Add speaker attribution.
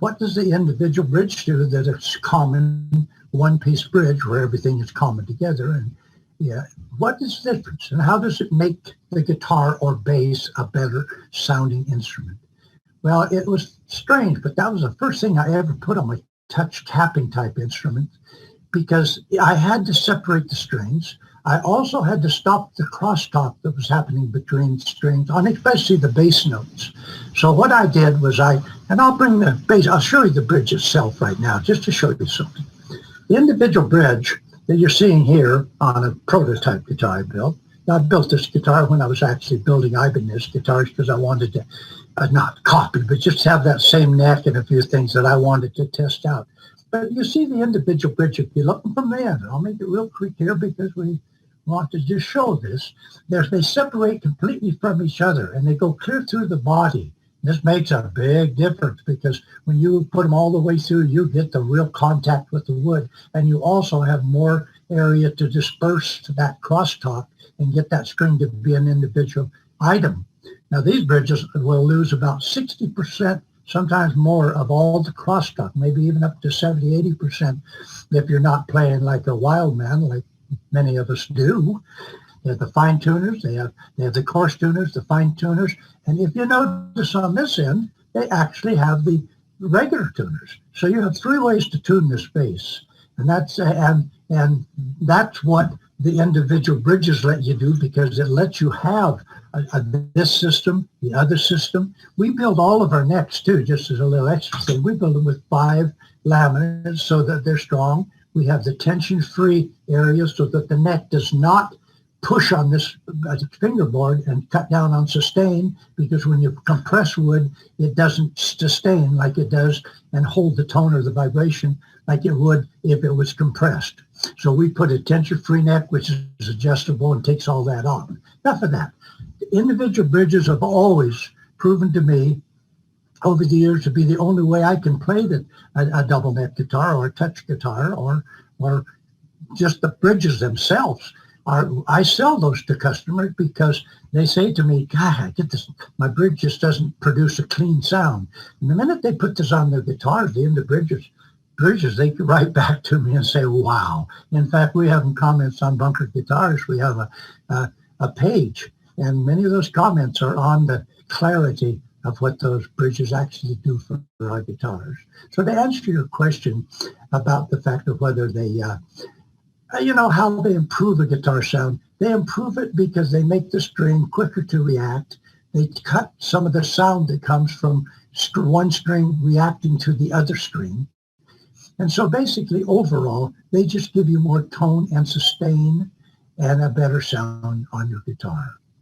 Speaker 1: what does the individual bridge do that is common, one-piece bridge where everything is common together? And yeah, what is the difference? And how does it make the guitar or bass a better sounding instrument? Well, it was strange, but that was the first thing I ever put on my touch tapping type instrument, because I had to separate the strings. I also had to stop the crosstalk that was happening between strings, on especially the bass notes. So what I did was and I'll bring the bass, I'll show you the bridge itself right now, just to show you something. The individual bridge that you're seeing here on a prototype guitar I built. Now, I built this guitar when I was actually building Ibanez guitars because I wanted to not copy, but just have that same neck and a few things that I wanted to test out. But you see the individual bridge, if you look from the end, I'll make it real quick here because we want to just show this. They separate completely from each other and they go clear through the body. This makes a big difference because when you put them all the way through, you get the real contact with the wood, and you also have more area to disperse that crosstalk and get that string to be an individual item. Now, these bridges will lose about 60%, sometimes more, of all the crosstalk, maybe even up to 70, 80% if you're not playing like a wild man, like many of us do. They have the fine tuners, they have the coarse tuners, the fine tuners, and if you notice on this end, they actually have the regular tuners. So you have three ways to tune this bass, and that's what the individual bridges let you do, because it lets you have this system, the other system. We build all of our necks too, just as a little extra thing. We build them with 5 laminates so that they're strong. We have the tension-free area so that the neck does not push on this fingerboard and cut down on sustain, because when you compress wood, it doesn't sustain like it does and hold the tone or the vibration like it would if it was compressed. So we put a tension-free neck, which is adjustable and takes all that off. Enough of that. The individual bridges have always proven to me over the years to be the only way I can play a double neck guitar or a touch guitar or just the bridges themselves. I sell those to customers because they say to me, God, I get this, my bridge just doesn't produce a clean sound. And the minute they put this on their guitar, the end of bridges, they write back to me and say, wow. In fact, we have comments on Bunker Guitars. We have a page, and many of those comments are on the clarity of what those bridges actually do for our guitars. So to answer your question about the fact of whether they how they improve a guitar sound. They improve it because they make the string quicker to react. They cut some of the sound that comes from one string reacting to the other string. And so basically, overall, they just give you more tone and sustain and a better sound on your guitar.